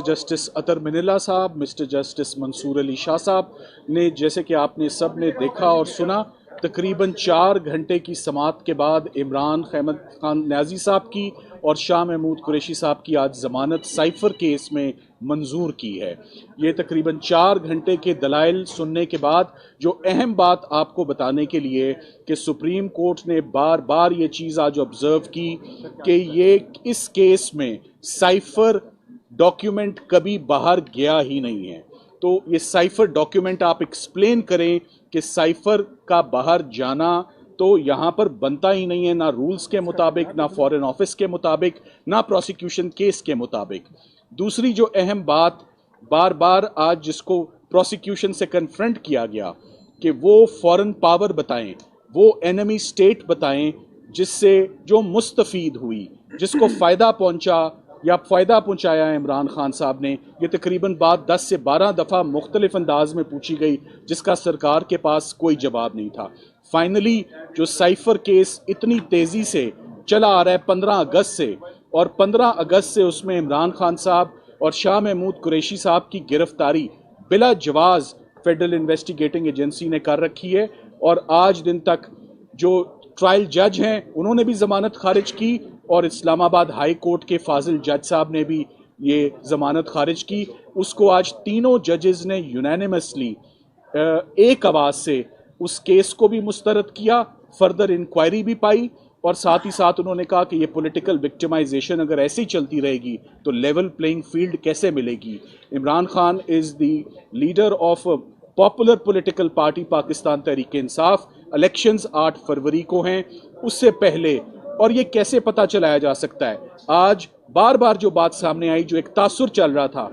Justice अतर मिनिल्ला साहब, mister justice Mansoor Ali Shah साहब ने, जैसे कि आपने सब ने देखा और सुना, तकरीबन 4 घंटे की समाअत के बाद इमरान खान न्याजी साहब की और शाह महमूद कुरैशी साहब की आज ज़मानत साइफ़र केस में मंजूर की है। ये तकरीबन 4 घंटे के दलाइल सुनने के बाद जो अहम बात आपको बताने के लिए कि सुप्रीम कोर्ट ने बार बार ये चीज़ आज ऑब्ज़र्व की कि ये इस केस में साइफ़र डॉक्यूमेंट कभी बाहर गया ही नहीं है। तो ये साइफर डॉक्यूमेंट आप एक्सप्लेन करें कि साइफर का बाहर जाना तो यहाँ पर बनता ही नहीं है, ना रूल्स के मुताबिक, ना फॉरेन ऑफिस के मुताबिक, ना प्रोसिक्यूशन केस के मुताबिक। दूसरी जो अहम बात बार बार आज जिसको प्रोसिक्यूशन से कन्फ्रंट किया गया कि वो फॉरेन पावर बताएं, वो एनिमी स्टेट बताएं जिससे जो मुस्तफीद हुई, जिसको फ़ायदा पहुंचा या फ़ायदा पहुंचाया इमरान खान साहब ने। ये तकरीबन बात 10 से 12 दफ़ा मुख्तलिफ अंदाज में पूछी गई जिसका सरकार के पास कोई जवाब नहीं था। फाइनली जो साइफर केस इतनी तेज़ी से चला आ रहा है 15 अगस्त से, और 15 अगस्त से उसमें इमरान खान साहब और शाह महमूद कुरैशी साहब की गिरफ्तारी बिला जवाज़ फेडरल इन्वेस्टिगेटिंग एजेंसी ने कर रखी है, और आज दिन तक जो ट्रायल जज हैं उन्होंने भी ज़मानत खारिज की, और इस्लामाबाद हाई कोर्ट के फाजिल जज साहब ने भी ये ज़मानत खारिज की। उसको आज तीनों जजेस ने यूनानिमसली एक आवाज़ से उस केस को भी मुस्तरद किया, फर्दर इंक्वायरी भी पाई, और साथ ही साथ उन्होंने कहा कि ये पॉलिटिकल विक्टिमाइजेशन अगर ऐसी चलती रहेगी तो लेवल प्लेइंग फील्ड कैसे मिलेगी। Imran Khan is the leader of popular political party Pakistan Tehreek Insaf. Elections 8 फरवरी को हैं, उससे पहले, और ये कैसे पता चलाया जा सकता है? आज बार बार जो बात सामने आई, जो एक तासुर चल रहा था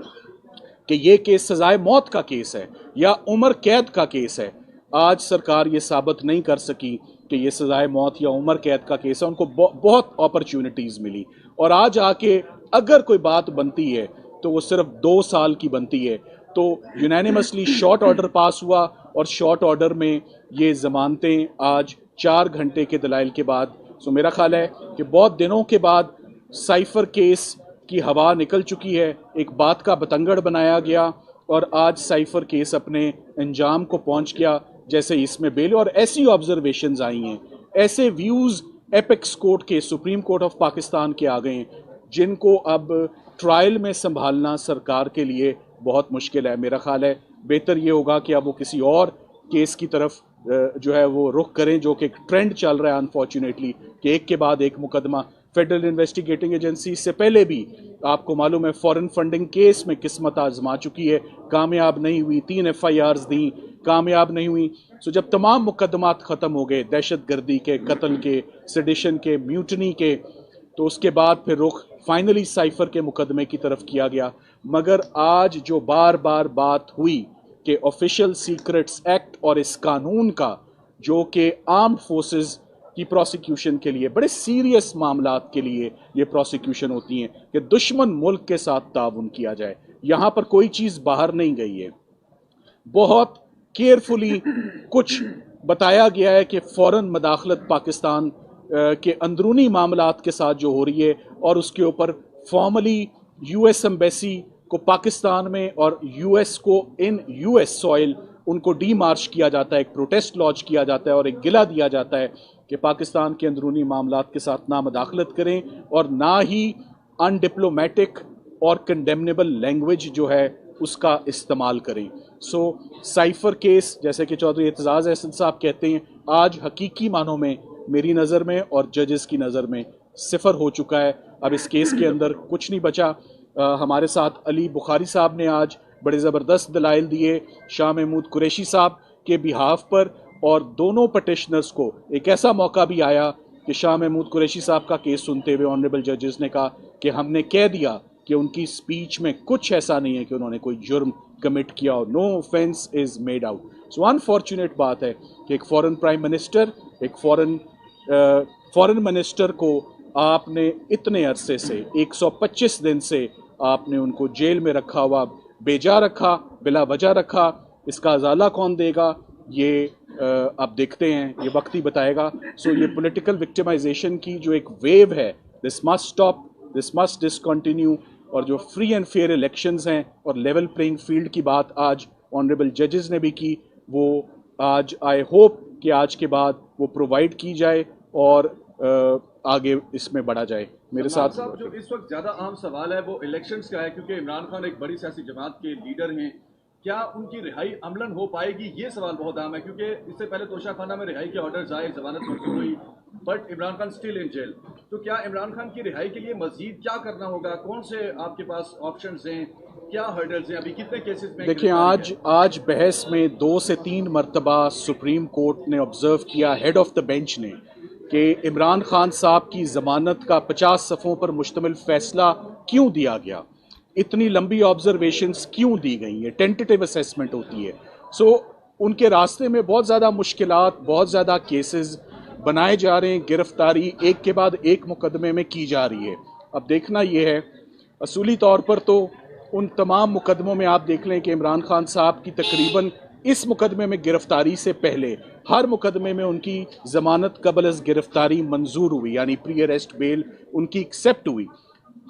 कि ये केस सजाए मौत का केस है या उम्र कैद का केस है, आज सरकार ये साबित नहीं कर सकी कि ये सजाए मौत या उम्र कैद का केस है। उनको बहुत अपॉर्चुनिटीज़ मिली, और आज आके अगर कोई बात बनती है तो वो सिर्फ 2 साल की बनती है। तो यूनानिमसली शॉर्ट ऑर्डर पास हुआ, और शॉर्ट ऑर्डर में ये ज़मानतें आज 4 घंटे के दलाइल के बाद। सो मेरा ख्याल है कि बहुत दिनों के बाद साइफर केस की हवा निकल चुकी है, एक बात का बतंगड़ बनाया गया, और आज साइफर केस अपने अंजाम को पहुंच गया जैसे इसमें बेल, और ऐसी ऑब्जर्वेशंस आई हैं, ऐसे व्यूज़ एपेक्स कोर्ट के, सुप्रीम कोर्ट ऑफ पाकिस्तान के आ गए हैं, जिनको अब ट्रायल में संभालना सरकार के लिए बहुत मुश्किल है। मेरा ख्याल है बेहतर ये होगा कि अब वो किसी और केस की तरफ जो है वो रुख करें, जो कि एक ट्रेंड चल रहा है अनफॉर्चुनेटली कि एक के बाद एक मुकदमा। फेडरल इन्वेस्टिगेटिंग एजेंसी से पहले भी आपको मालूम है फॉरेन फंडिंग केस में किस्मत आजमा चुकी है, कामयाब नहीं हुई, 3 FIRs दी, कामयाब नहीं हुई। सो जब तमाम मुकदमात ख़त्म हो गए, दहशत गर्दी के, कत्ल के, सेडिशन के, म्यूटनी के, तो उसके बाद फिर रुख फाइनली साइफर के मुकदमे की तरफ किया गया। मगर आज जो बार बार बात हुई कि ऑफिशियल सीक्रेट्स एक्ट और इस कानून का, जो कि आर्म्ड फोर्सेस की प्रोसिक्यूशन के लिए, बड़े सीरियस मामलात के लिए ये प्रोसिक्यूशन होती हैं कि दुश्मन मुल्क के साथ ताउन किया जाए, यहाँ पर कोई चीज़ बाहर नहीं गई है। बहुत केयरफुली कुछ बताया गया है कि फ़ौरन मदाखलत पाकिस्तान के अंदरूनी मामलात के साथ जो हो रही है, और उसके ऊपर फॉर्मली US एम्बेसी को पाकिस्तान में और US को इन US सॉइल उनको डीमार्च किया जाता है, एक प्रोटेस्ट लॉन्च किया जाता है, और एक गिला दिया जाता है कि पाकिस्तान के अंदरूनी मामलात के साथ ना मदाखलत करें और ना ही अनडिप्लोमेटिक और कंडेमनेबल लैंग्वेज जो है उसका इस्तेमाल करें। सो साइफर केस, जैसे कि चौधरी एतजाज़ अहसन साहब कहते हैं, आज हकीकी मानों में मेरी नज़र में और जजेस की नज़र में सिफर हो चुका है। अब इस केस के अंदर कुछ नहीं बचा। हमारे साथ अली बुखारी साहब ने आज बड़े ज़बरदस्त दलाइल दिए शाह महमूद कुरैशी साहब के बिहाफ पर, और दोनों पटिशनर्स को एक ऐसा मौका भी आया कि शाह महमूद कुरैशी साहब का केस सुनते हुए ऑनरेबल जजेस ने कहा कि हमने कह दिया कि उनकी स्पीच में कुछ ऐसा नहीं है कि उन्होंने कोई जुर्म कमिट किया, और no offence is made out. So unfortunate बात है कि एक फॉरेन प्राइम मिनिस्टर, एक फॉरेन मिनिस्टर को आपने इतने अरसे से 125 दिन से आपने उनको जेल में रखा हुआ, बेजा रखा, बिला वजह रखा। इसका अजाला कौन देगा ये आप देखते हैं, ये वक्त ही बताएगा। सो ये पॉलिटिकल विक्टिमाइजेशन की जो एक वेव है, this must stop, this must discontinue, اور جو فری اینڈ فیئر الیکشنز ہیں اور لیول پلینگ فیلڈ کی بات آج آنریبل ججز نے بھی کی، وہ آج آئی ہوپ کہ آج کے بعد وہ پرووائڈ کی جائے اور آگے اس میں بڑھا جائے. میرے ساتھ صاحب جو اس وقت زیادہ اہم سوال ہے وہ الیکشنز کا ہے، کیونکہ عمران خان ایک بڑی سیاسی جماعت کے لیڈر ہیں. کیا ان کی رہائی عملاً ہو پائے گی؟ یہ سوال بہت اہم ہے، کیونکہ اس سے پہلے توشہ خانہ میں رہائی کے آرڈرز آئے، ضمانت منظور ہوئی، but Imran Khan still in jail. تو کیا عمران خان کی رہائی کے لیے مزید کیا کرنا ہوگا؟ کون سے آپ کے پاس آپشنز ہیں؟ کیا ہرڈلز ہیں؟ ابھی کتنے کیسز میں؟ دیکھیں، آج بحث میں 2 سے 3 مرتبہ سپریم کورٹ نے آبزرو کیا، ہیڈ آف دا بینچ نے، کہ عمران خان صاحب کی ضمانت کا 50 صفحوں پر مشتمل فیصلہ کیوں دیا گیا، اتنی لمبی آبزرویشنز کیوں دی گئی ہیں، ٹینٹیٹیو اسیسمنٹ ہوتی ہے. سو ان کے راستے میں بہت زیادہ مشکلات، بہت زیادہ کیسز بنائے جا رہے ہیں، گرفتاری ایک کے بعد ایک مقدمے میں کی جا رہی ہے. اب دیکھنا یہ ہے، اصولی طور پر تو ان تمام مقدموں میں آپ دیکھ لیں کہ عمران خان صاحب کی تقریباً اس مقدمے میں گرفتاری سے پہلے ہر مقدمے میں ان کی ضمانت قبل از گرفتاری منظور ہوئی، یعنی پری اریسٹ بیل ان کی ایکسیپٹ ہوئی.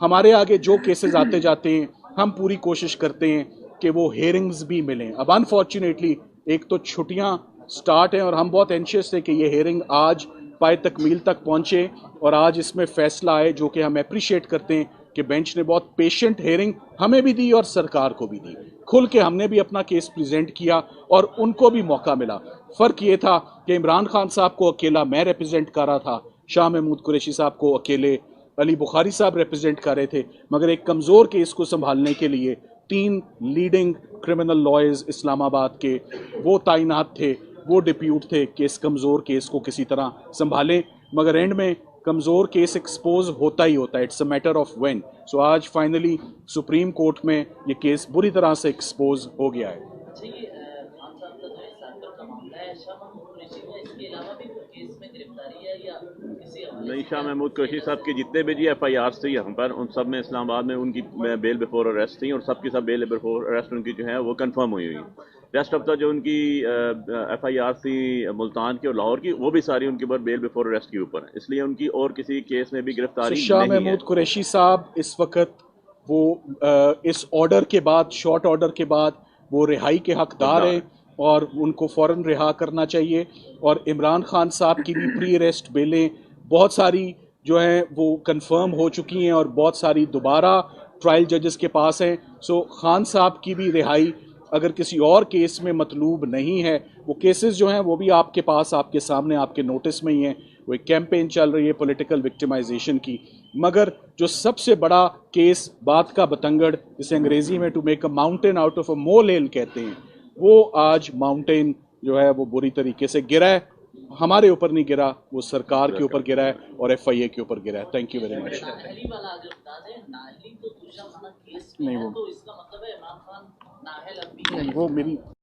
ہمارے آگے جو کیسز آتے جاتے ہیں ہم پوری کوشش کرتے ہیں کہ وہ ہیئرنگز بھی ملیں. اب انفارچونیٹلی ایک تو چھٹیاں سٹارٹ ہیں اور ہم بہت اینشیس تھے کہ یہ ہیئرنگ آج پائے تکمیل تک پہنچے اور آج اس میں فیصلہ آئے، جو کہ ہم اپریشیٹ کرتے ہیں کہ بینچ نے بہت پیشنٹ ہیئرنگ ہمیں بھی دی اور سرکار کو بھی دی. کھل کے ہم نے بھی اپنا کیس پریزنٹ کیا اور ان کو بھی موقع ملا. فرق یہ تھا کہ عمران خان صاحب کو اکیلا میں ریپرزینٹ کر رہا تھا، شاہ محمود قریشی صاحب کو اکیلے علی بخاری صاحب ریپرزینٹ کر رہے تھے، مگر ایک کمزور کیس کو سنبھالنے کے لیے 3 لیڈنگ کرمنل لائرز اسلام آباد کے وہ تعینات تھے، وہ ڈپیوٹ تھے کہ اس کمزور کیس کو کسی طرح سنبھالیں. مگر اینڈ میں کمزور کیس ایکسپوز ہوتا ہی ہوتا ہے، it's a matter of when. So آج فائنلی سپریم کورٹ میں یہ کیس بری طرح سے ایکسپوز ہو گیا ہے. نہیں، شاہ محمود قریشی صاحب کے جتنے بھی ایف آئی آرز تھے یہاں پر، ان سب میں اسلام آباد میں ان کی بیل بیفور اریسٹ تھی، اور سب کی سب بیل بیفور اریسٹ ان کی جو ہے وہ کنفرم ہوئی ہوئی. ریسٹ آف دا جو ان کی ایف آئی آر تھی ملتان کی اور لاہور کی، وہ بھی ساری ان کے اوپر بیل بیفور اریسٹ کے اوپر ہے، اس لیے ان کی اور کسی کیس میں بھی گرفتاری نہیں ہے. شاہ محمود قریشی صاحب اس وقت وہ اس آرڈر کے بعد، شارٹ آرڈر کے بعد وہ رہائی کے حقدار ہیں اور ان کو فوراً رہا کرنا چاہیے. اور عمران خان صاحب کی بھی پری اریسٹ بیلیں بہت ساری جو ہیں وہ کنفرم ہو چکی ہیں اور بہت ساری دوبارہ ٹرائل ججز کے پاس ہیں. سو خان صاحب کی بھی رہائی اگر کسی اور کیس میں مطلوب نہیں ہے، وہ کیسز جو ہیں وہ بھی آپ کے پاس، آپ کے سامنے، آپ کے نوٹس میں ہی ہیں. وہ ایک کیمپین چل رہی ہے پولیٹیکل وکٹمائزیشن کی، مگر جو سب سے بڑا کیس بات کا بتنگڑ، جسے انگریزی میں to make a mountain out of a molehill کہتے ہیں، وہ آج ماؤنٹین جو ہے وہ بری طریقے سے گرا ہے. ہمارے اوپر نہیں گرا، وہ سرکار کے اوپر گرا ہے اور ایف آئی اے کے اوپر گرا ہے. Thank you very much. نہیں وہ میری